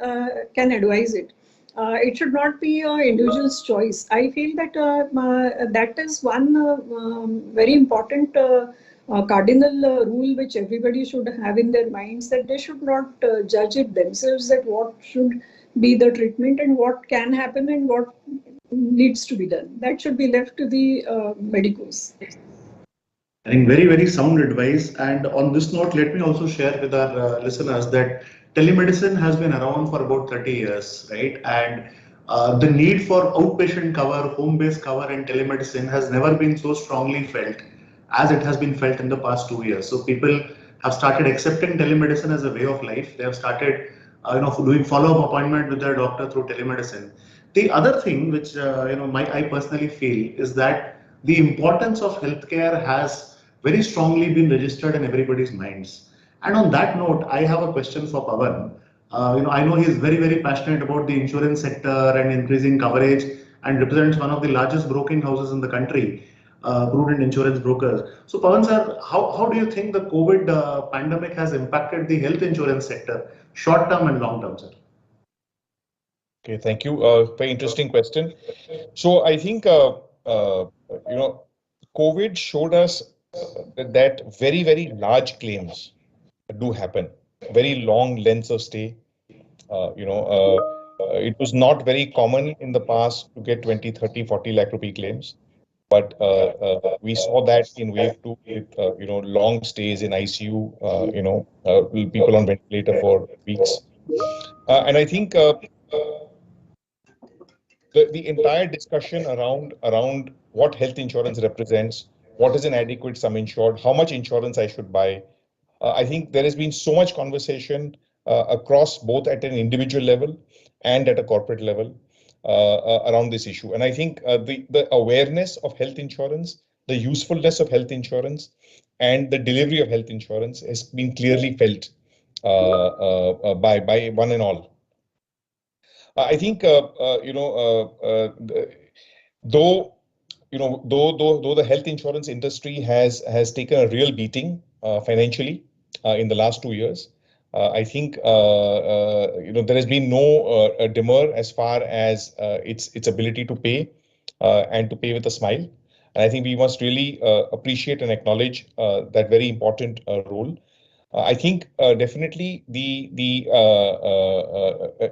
can advise it. It should not be an individual's choice. I feel that that is one very important cardinal rule which everybody should have in their minds, that they should not judge it themselves, that what should be the treatment and what can happen and what needs to be done. That should be left to the medicos. I think very, very sound advice. And on this note, let me also share with our listeners that telemedicine has been around for about 30 years, right? And the need for outpatient cover, home-based cover and telemedicine has never been so strongly felt as it has been felt in the past 2 years. So people have started accepting telemedicine as a way of life. They have started doing follow-up appointment with their doctor through telemedicine. The other thing which I personally feel is that the importance of healthcare has very strongly been registered in everybody's minds. And on that note, I have a question for Pawan. I know he is very, very passionate about the insurance sector and increasing coverage and represents one of the largest broking houses in the country, Prudent Insurance Brokers. So, Pawan sir, how do you think the COVID pandemic has impacted the health insurance sector, short term and long term, sir? Okay, thank you. Very interesting question. So I think COVID showed us that very, very large claims do happen, very long lengths of stay. It was not very common in the past to get 20, 30, 40 lakh rupee claims. But we saw that in wave two with long stays in ICU, people on ventilator for weeks. And I think the entire discussion around what health insurance represents, what is an adequate sum insured, how much insurance I should buy. I think there has been so much conversation across both at an individual level and at a corporate level around this issue. And I think the awareness of health insurance, the usefulness of health insurance, and the delivery of health insurance has been clearly felt by one and all. I think though though the health insurance industry has taken a real beating financially in the last 2 years, I think there has been no demur as far as its ability to pay and to pay with a smile. And I think we must really appreciate and acknowledge that very important role. I think definitely the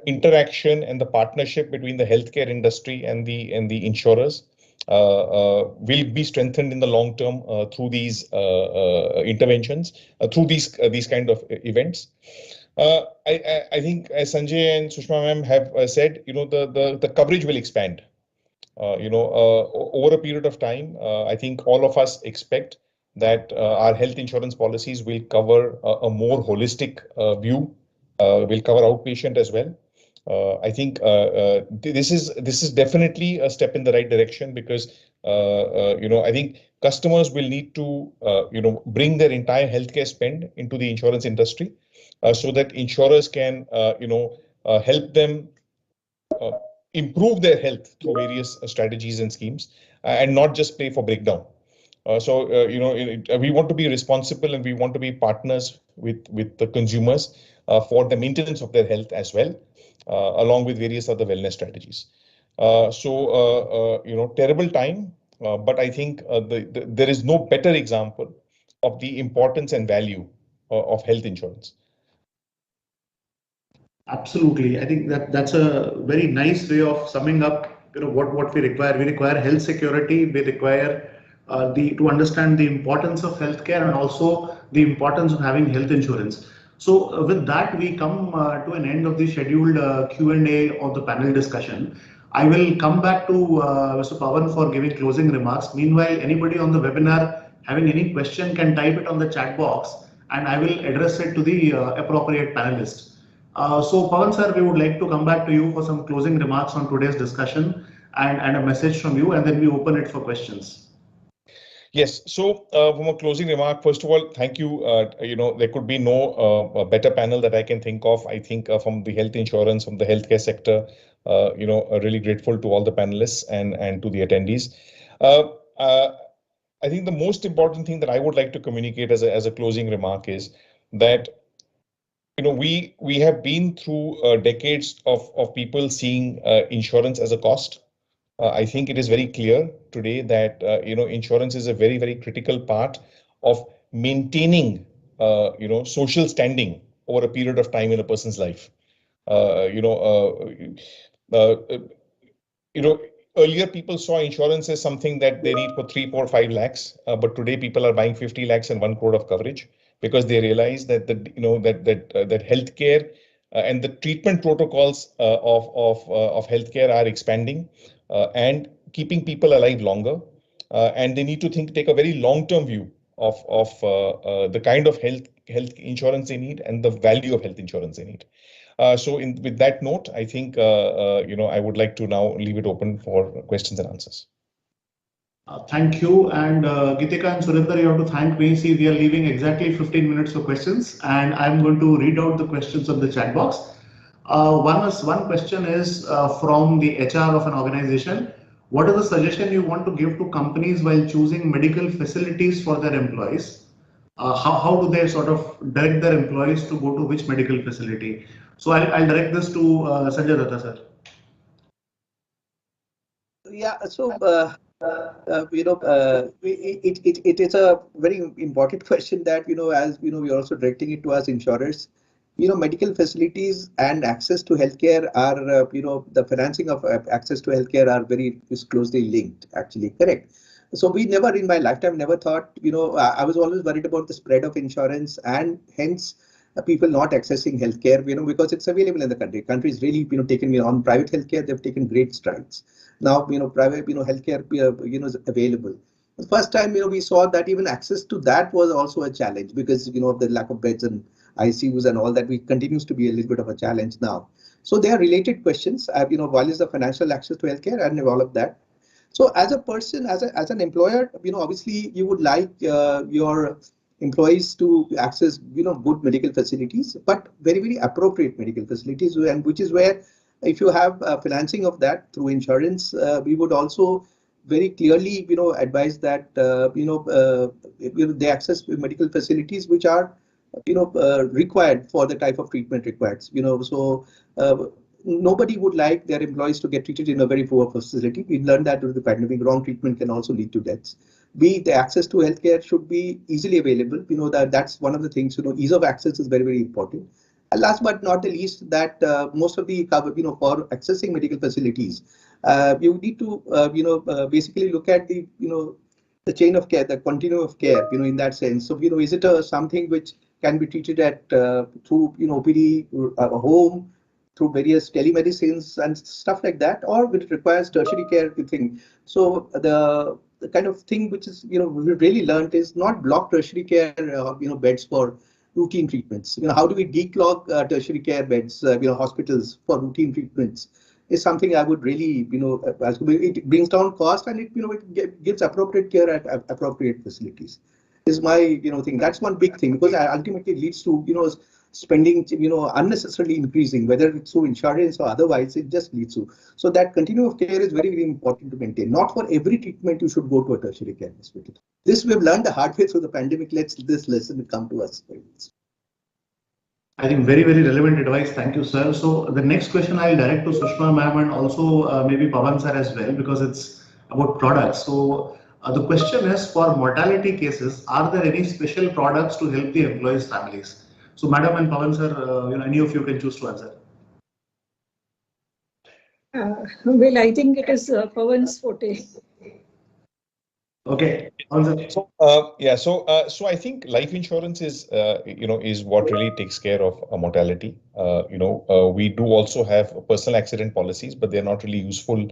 interaction and the partnership between the healthcare industry and the insurers will be strengthened in the long term through these interventions, through these kind of events. I think, as Sanjay and Sushma ma'am have said, the coverage will expand. Over a period of time, I think all of us expect that our health insurance policies will cover a more holistic view, will cover outpatient as well. I think this is definitely a step in the right direction because I think customers will need to bring their entire healthcare spend into the insurance industry so that insurers can help them improve their health through various strategies and schemes and not just pay for breakdown. We want to be responsible and we want to be partners with the consumers for the maintenance of their health as well, along with various other wellness strategies. Terrible time, but I think there is no better example of the importance and value of health insurance. Absolutely. I think that's a very nice way of summing up what we require. We require health security. We require to understand the importance of healthcare and also the importance of having health insurance. So with that, we come to an end of the scheduled Q&A of the panel discussion. I will come back to Mr. Pawan for giving closing remarks. Meanwhile, anybody on the webinar having any question can type it on the chat box and I will address it to the appropriate panelists. So Pawan sir, we would like to come back to you for some closing remarks on today's discussion and a message from you, and then we open it for questions. Yes. So from a closing remark, first of all, thank you. There could be no better panel that I can think of. I think from the health insurance, from the healthcare sector, really grateful to all the panelists and to the attendees. I think the most important thing that I would like to communicate as a closing remark is that we have been through decades of people seeing insurance as a cost. I think it is very clear today that insurance is a very, very critical part of maintaining social standing over a period of time in a person's life. Earlier people saw insurance as something that they need for 3, 4, 5 lakhs, but today people are buying 50 lakhs and 1 crore of coverage because they realize that that healthcare and the treatment protocols of healthcare are expanding and keeping people alive longer. And they need to take a very long-term view of the kind of health insurance they need and the value of health insurance they need. So with that note, I think I would like to now leave it open for questions and answers. Thank you. And Gitika and Surinder, you have to thank me. See, we are leaving exactly 15 minutes for questions, and I'm going to read out the questions on the chat box. One question is from the HR of an organization. What is the suggestion you want to give to companies while choosing medical facilities for their employees? How do they sort of direct their employees to go to which medical facility? So I'll direct this to Sanjay Datta, sir. Yeah, so it is a very important question that as we are also directing it to us insurers. Medical facilities and access to healthcare are the financing of access to healthcare are is closely linked. Actually, correct. So we never in my lifetime never thought I was always worried about the spread of insurance and hence people not accessing healthcare because it's available in the country. Country is really taken on private healthcare. They've taken great strides. Now private healthcare is available. The first time we saw that even access to that was also a challenge because of the lack of beds and ICUs and all that continues to be a little bit of a challenge now. So they are related questions. One is the financial access to healthcare and all of that. So as a person, as an employer, obviously you would like your employees to access good medical facilities, but very appropriate medical facilities, and which is where if you have financing of that through insurance, we would also very clearly advise that they access medical facilities which are required for the type of treatment required. So nobody would like their employees to get treated in a very poor facility. We learned that during the pandemic, wrong treatment can also lead to deaths. The access to healthcare should be easily available. That's one of the things. Ease of access is very important. And last but not the least, that most of the for accessing medical facilities, you need to basically look at the the chain of care, the continuum of care. In that sense. So is it something which can be treated at through OPD, home, through various telemedicines and stuff like that, or it requires tertiary care thing. So the kind of thing which is we really learned is not block tertiary care beds for routine treatments. How do we declog tertiary care beds, hospitals for routine treatments is something I would really it brings down cost and it gives appropriate care at appropriate facilities. Is my thing. That's one big thing because ultimately it leads to spending unnecessarily increasing, whether it's through insurance or otherwise, it just leads to. So that continuum of care is very important to maintain. Not for every treatment you should go to a tertiary care hospital. This we've learned the hard way through the pandemic. Let's this lesson come to us. I think very relevant advice. Thank you, sir. So the next question I'll direct to Sushma ma'am and also maybe Pawan sir as well, because it's about products. So the question is, for mortality cases, are there any special products to help the employees' families? So madam and Pawan sir, any of you can choose to answer. Well, I think it is Pawan's forte. Okay. So I think life insurance is is what really takes care of mortality. We do also have personal accident policies, but they're not really useful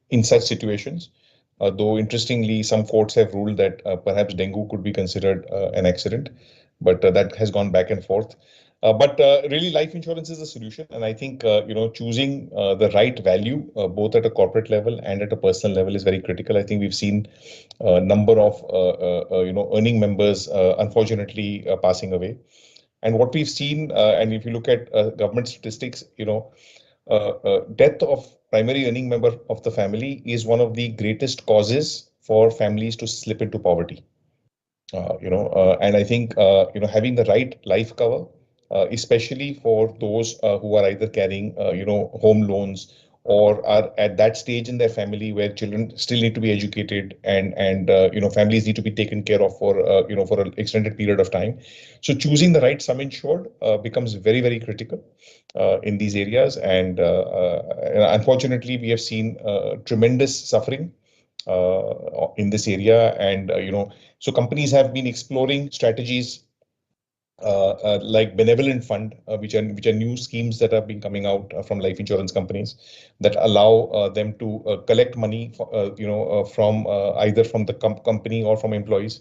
in such situations. Though interestingly, some courts have ruled that perhaps dengue could be considered an accident, but that has gone back and forth. But really, life insurance is a solution, and I think choosing the right value both at a corporate level and at a personal level is very critical. I think we've seen a number of earning members unfortunately passing away, and what we've seen, and if you look at government statistics, death of primary earning member of the family is one of the greatest causes for families to slip into poverty. And I think having the right life cover, especially for those who are either carrying home loans or are at that stage in their family where children still need to be educated and families need to be taken care of for for an extended period of time. So choosing the right sum insured becomes very critical in these areas, and unfortunately we have seen tremendous suffering in this area, and so companies have been exploring strategies like Benevolent Fund, which are new schemes that have been coming out from life insurance companies that allow them to collect money, from either from the company or from employees,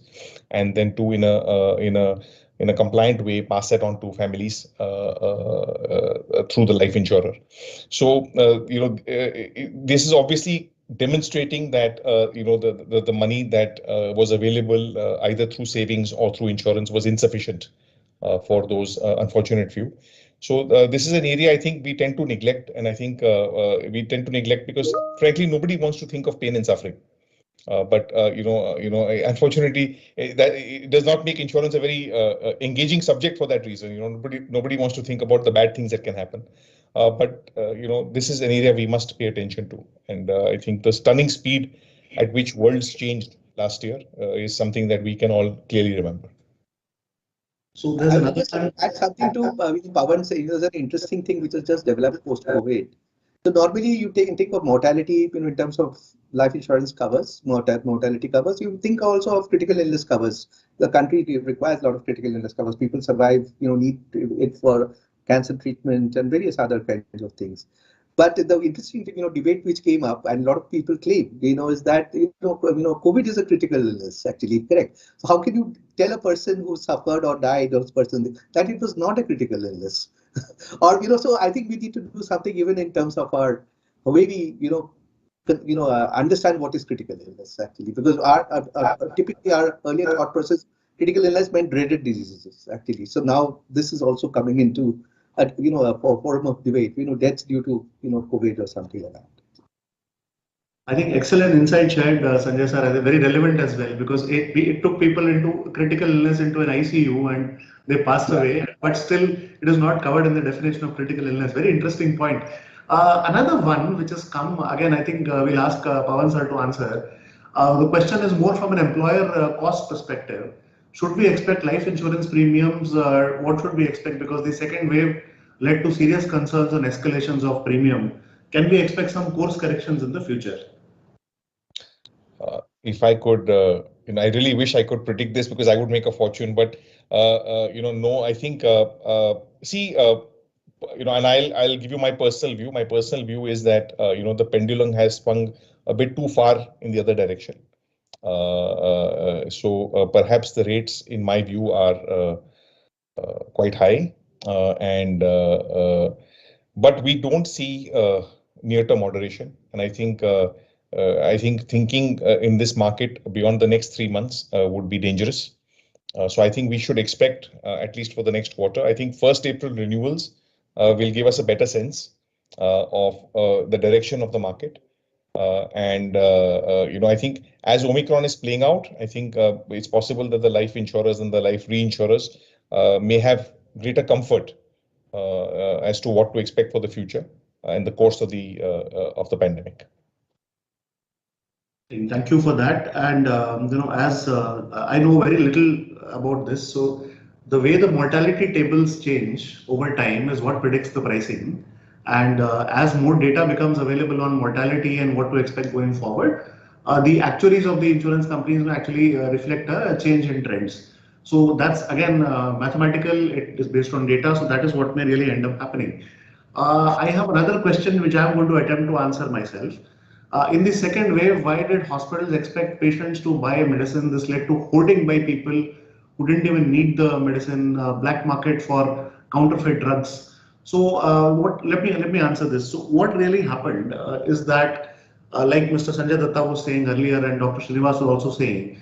and then to in a compliant way pass that on to families through the life insurer. So this is obviously demonstrating that the money that was available either through savings or through insurance was insufficient for those unfortunate few. So this is an area I think we tend to neglect, and I think we tend to neglect because frankly nobody wants to think of pain and suffering. But unfortunately, that it does not make insurance a very engaging subject for that reason. Nobody wants to think about the bad things that can happen. But this is an area we must pay attention to, and I think the stunning speed at which worlds changed last year is something that we can all clearly remember. So there's I will another just add something to Pawan saying. There's an interesting thing which has just developed post-COVID. So normally you think of mortality in terms of life insurance covers, mortality covers. You think also of critical illness covers. The country requires a lot of critical illness covers. People survive, need it for cancer treatment and various other kinds of things. But the interesting debate which came up, and a lot of people claim, is that COVID is a critical illness. Actually, correct. So how can you tell a person who suffered or died, or person that it was not a critical illness? Or so I think we need to do something even in terms of our way we understand what is critical illness actually, because typically our earlier thought process, critical illness meant dreaded diseases actually. So now this is also coming into a form of debate, deaths due to COVID or something like that. I think excellent insight shared, Sanjay sir, very relevant as well, because it took people into critical illness into an ICU and they passed away, but still it is not covered in the definition of critical illness. Very interesting point. Another one which has come, again, I think we'll ask Pawan sir to answer. The question is more from an employer cost perspective. Should we expect life insurance premiums? What should we expect? Because the second wave led to serious concerns on escalations of premium. Can we expect some course corrections in the future? If I could, I really wish I could predict this because I would make a fortune. But no, I think and I'll give you my personal view. My personal view is that the pendulum has swung a bit too far in the other direction. So perhaps the rates, in my view, are quite high, but we don't see near-term moderation. And I think thinking in this market beyond the next 3 months would be dangerous. So I think we should expect, at least for the next quarter, I think 1st April renewals will give us a better sense of the direction of the market. I think as Omicron is playing out, I think it's possible that the life insurers and the life reinsurers may have greater comfort as to what to expect for the future in the course of the pandemic. Thank you for that. And as I know very little about this, so the way the mortality tables change over time is what predicts the pricing. And as more data becomes available on mortality and what to expect going forward, the actuaries of the insurance companies will actually reflect a change in trends. So that's again mathematical. It is based on data. So that is what may really end up happening. I have another question which I'm going to attempt to answer myself. In the second wave, why did hospitals expect patients to buy medicine? This led to hoarding by people who didn't even need the medicine, black market for counterfeit drugs. So let me answer this. So what really happened is that, like Mr. Sanjay Datta was saying earlier and Dr. Srinivas was also saying,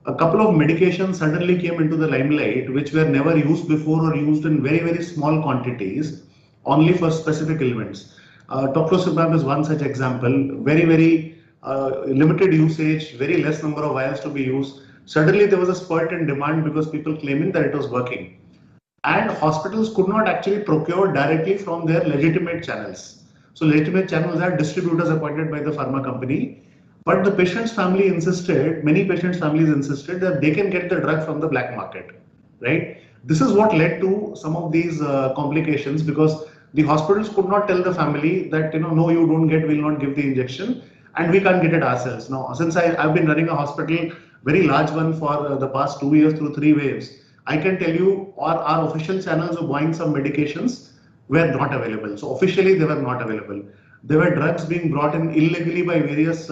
a couple of medications suddenly came into the limelight which were never used before or used in very, very small quantities, only for specific ailments. Tocilizumab is one such example, very, very limited usage, very less number of vials to be used. Suddenly there was a spurt in demand because people claiming that it was working. And hospitals could not actually procure directly from their legitimate channels. So legitimate channels are distributors appointed by the pharma company. But the patient's family insisted, many patients' families insisted that they can get the drug from the black market, right? This is what led to some of these complications because the hospitals could not tell the family that, no, you don't get, we'll not give the injection and we can't get it ourselves. Now, since I've been running a hospital, very large one for the past 2 years through 3 waves, I can tell you our official channels of buying some medications were not available. So officially they were not available. There were drugs being brought in illegally by various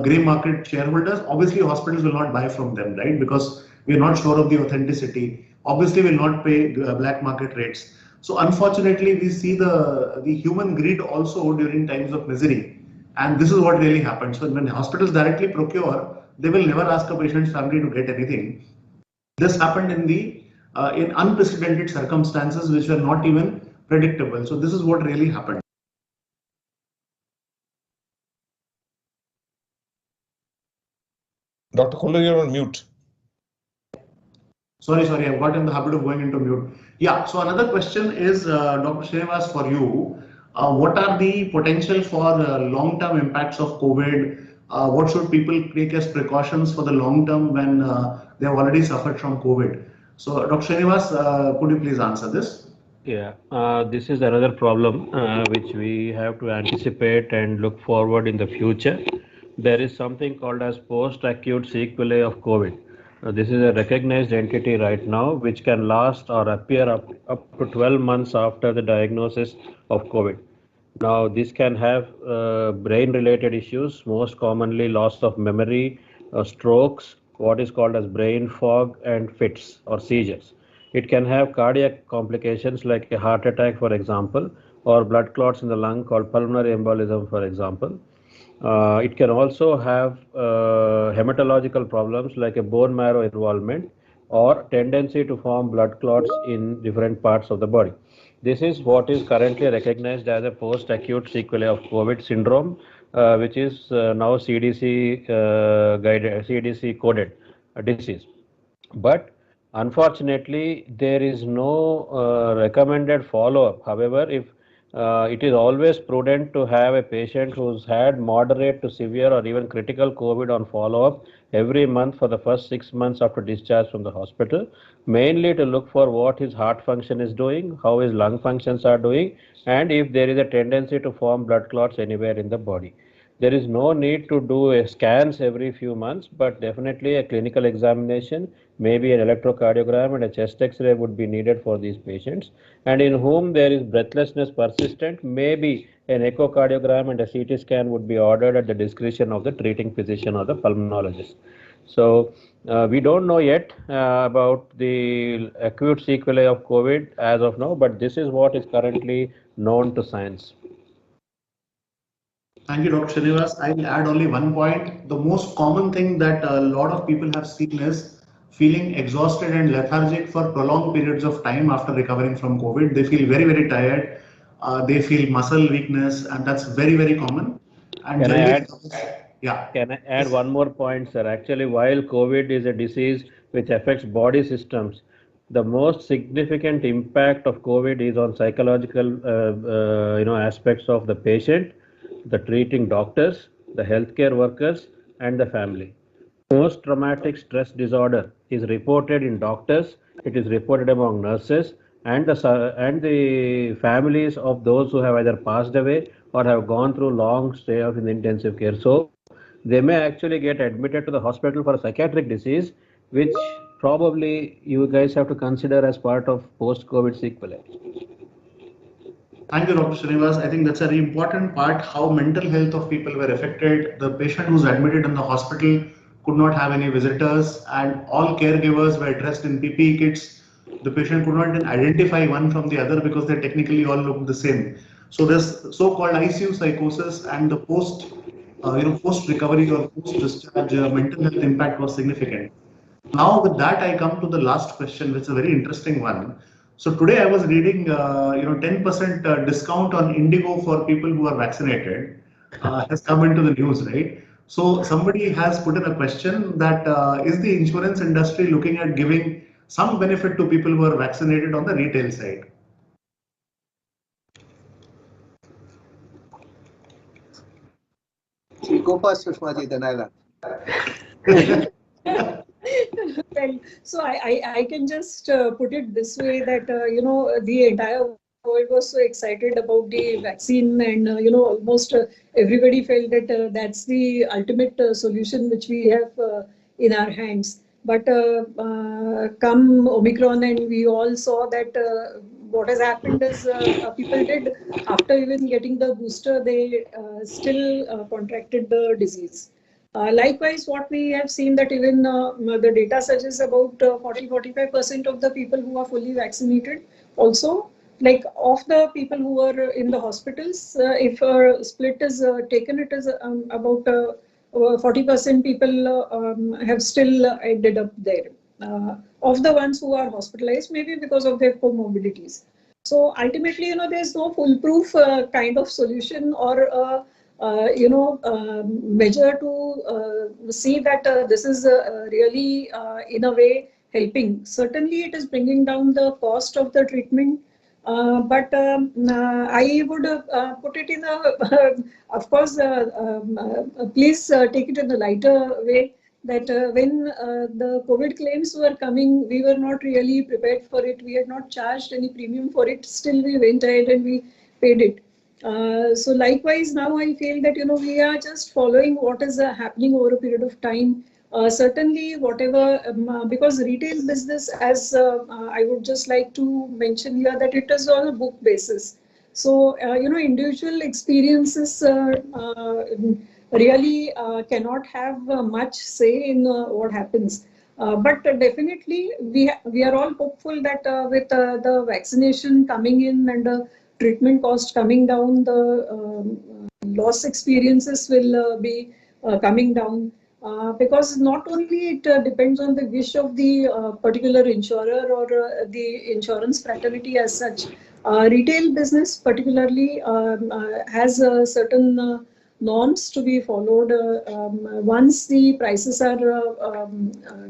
grey market shareholders. Obviously hospitals will not buy from them, right? Because we are not sure of the authenticity. Obviously will not pay black market rates. So unfortunately we see the human greed also during times of misery. And this is what really happens. So when hospitals directly procure, they will never ask a patient's family to get anything. This happened in in unprecedented circumstances which were not even predictable. So this is what really happened. Dr. Khulla, you're on mute. Sorry, I've got in the habit of going into mute. Yeah, so another question is, Dr. Srinivas, for you. What are the potential for long-term impacts of COVID? What should people take as precautions for the long term when they have already suffered from COVID? So, Dr. Srinivas, could you please answer this? Yeah, this is another problem which we have to anticipate and look forward in the future. There is something called as post-acute sequelae of COVID. This is a recognized entity right now which can last or appear up to 12 months after the diagnosis of COVID. Now, this can have brain-related issues, most commonly loss of memory, strokes, what is called as brain fog, and fits or seizures. It can have cardiac complications like a heart attack, for example, or blood clots in the lung called pulmonary embolism, for example. It can also have hematological problems like a bone marrow involvement or tendency to form blood clots in different parts of the body. This is what is currently recognized as a post-acute sequelae of COVID syndrome, which is now CDC guided, CDC coded disease. But unfortunately, there is no recommended follow-up. However, if it is always prudent to have a patient who's had moderate to severe or even critical COVID on follow-up every month for the first 6 months after discharge from the hospital, mainly to look for what his heart function is doing, how his lung functions are doing, and if there is a tendency to form blood clots anywhere in the body. There is no need to do scans every few months, but definitely a clinical examination, maybe an electrocardiogram and a chest X-ray would be needed for these patients. And in whom there is breathlessness persistent, maybe an echocardiogram and a CT scan would be ordered at the discretion of the treating physician or the pulmonologist. So we don't know yet about the acute sequelae of COVID as of now, but this is what is currently known to science. Thank you, Dr. Srinivas. I'll add only one point. The most common thing that a lot of people have seen is feeling exhausted and lethargic for prolonged periods of time after recovering from COVID. They feel very, very tired. They feel muscle weakness, and that's very, very common. And Can I generally, add? yeah. Can I add one more point, sir? Actually, while COVID is a disease which affects body systems, the most significant impact of COVID is on psychological, aspects of the patient, the treating doctors, the healthcare workers, and the family. Post-traumatic stress disorder is reported in doctors, it is reported among nurses, and the families of those who have either passed away or have gone through long stay of in intensive care. So they may actually get admitted to the hospital for a psychiatric disease, which probably you guys have to consider as part of post-COVID sequelae. Thank you, Dr. Srinivas. I think that's a very important part, how mental health of people were affected. The patient who's admitted in the hospital could not have any visitors, and all caregivers were dressed in PPE kits. The patient could not even identify one from the other because they technically all looked the same. So this so-called ICU psychosis and the post recovery or post discharge mental health impact was significant. Now with that, I come to the last question, which is a very interesting one. So today I was reading, 10% discount on Indigo for people who are vaccinated has come into the news, right? So somebody has put in a question that is the insurance industry looking at giving some benefit to people who are vaccinated on the retail side? Go first, Sushma ji, then I'll Well, so I can just put it this way that, the entire world was so excited about the vaccine and, almost everybody felt that that's the ultimate solution which we have in our hands. But come Omicron, and we all saw that what has happened is people did, after even getting the booster, they still contracted the disease. Likewise, what we have seen that even the data suggests about 40-45% of the people who are fully vaccinated also, like of the people who are in the hospitals, if a split is taken, it is about 40% people have still ended up there. Of the ones who are hospitalized, maybe because of their comorbidities. So ultimately, there's no foolproof kind of solution or measure to see that this is really in a way helping. Certainly, it is bringing down the cost of the treatment. But I would put it in a, of course, please take it in a lighter way, that when the COVID claims were coming, we were not really prepared for it. We had not charged any premium for it. Still, we went ahead and we paid it. So likewise, now I feel that, we are just following what is happening over a period of time. Certainly, whatever, because retail business, as I would just like to mention here, that it is on a book basis. So, individual experiences really cannot have much say in what happens. But definitely, we are all hopeful that with the vaccination coming in and treatment cost coming down, the loss experiences will be coming down. Because not only it depends on the wish of the particular insurer or the insurance fraternity as such. Retail business particularly has certain norms to be followed. Once the prices are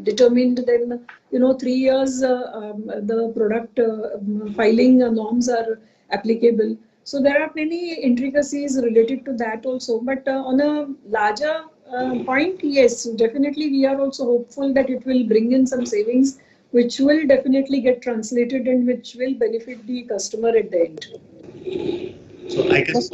determined, then 3 years the product filing norms are applicable. So there are many intricacies related to that also. But on a larger point, yes, definitely we are also hopeful that it will bring in some savings, which will definitely get translated and which will benefit the customer at the end. So I guess,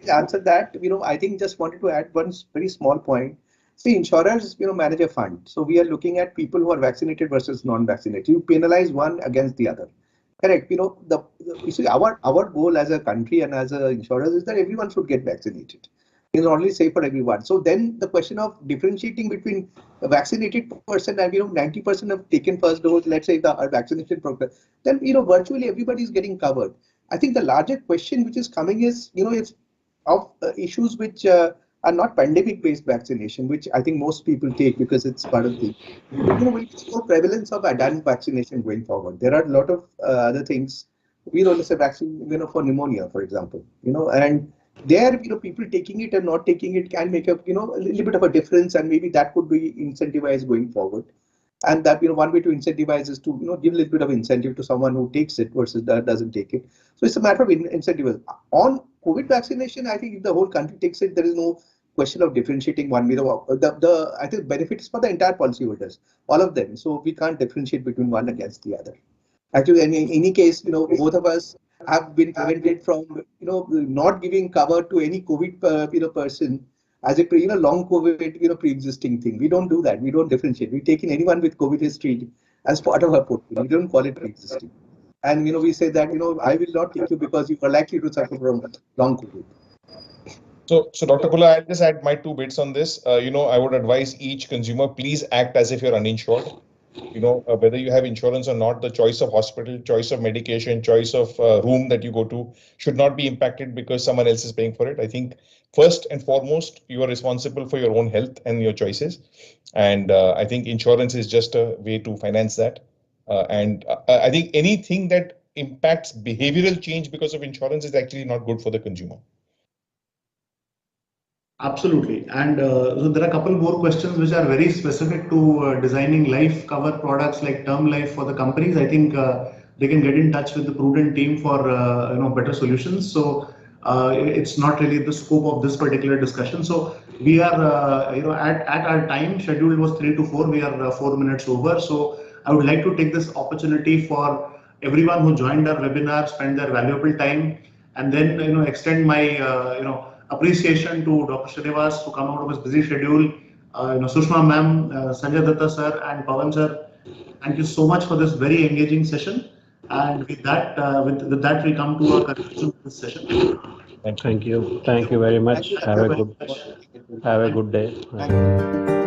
answer that, I think just wanted to add one very small point. See, insurers, manage a fund. So we are looking at people who are vaccinated versus non-vaccinated. You penalize one against the other. Correct. You see, our goal as a country and as a insurers is that everyone should get vaccinated. It's only safe for everyone. So then the question of differentiating between a vaccinated person and 90% have taken first dose, let's say the vaccination program, then virtually everybody is getting covered. I think the larger question which is coming is it's of issues which are not pandemic-based vaccination, which I think most people take because it's part of the. But we see more prevalence of adult vaccination going forward. There are a lot of other things. We don't say vaccine, for pneumonia, for example, and there, people taking it and not taking it can make a little bit of a difference, and maybe that could be incentivized going forward. And that one way to incentivize is to give a little bit of incentive to someone who takes it versus that doesn't take it. So it's a matter of incentive. On COVID vaccination, I think if the whole country takes it, there is no question of differentiating one way. I think benefits for the entire policyholders, all of them. So we can't differentiate between one against the other. Actually, in any case, both of us have been prevented from not giving cover to any COVID person as a long COVID pre-existing thing. We don't do that. We don't differentiate. We take in anyone with COVID history as part of our portfolio. We don't call it pre-existing. And we say that I will not take you because you are likely to suffer from long COVID. So Dr. Kula, I'll just add my 2 bits on this. I would advise each consumer, please act as if you're uninsured. Whether you have insurance or not, the choice of hospital, choice of medication, choice of room that you go to should not be impacted because someone else is paying for it. I think first and foremost, you are responsible for your own health and your choices. And I think insurance is just a way to finance that. And I think anything that impacts behavioral change because of insurance is actually not good for the consumer. Absolutely. And so there are a couple more questions which are very specific to designing life cover products like term life for the companies. I think they can get in touch with the Prudent team for better solutions. So it's not really the scope of this particular discussion. So we are at our time scheduled was 3 to 4. We are 4 minutes over. So I would like to take this opportunity for everyone who joined our webinar, spend their valuable time, and then extend my appreciation to Dr. Srinivas to come out of his busy schedule Sushma ma'am, Sanjay Datta sir, and Pawan sir, thank you so much for this very engaging session. And with that, with that, we come to a conclusion of this session. Thank you. Thank you very much. Thank you. Have a good day. Thank you.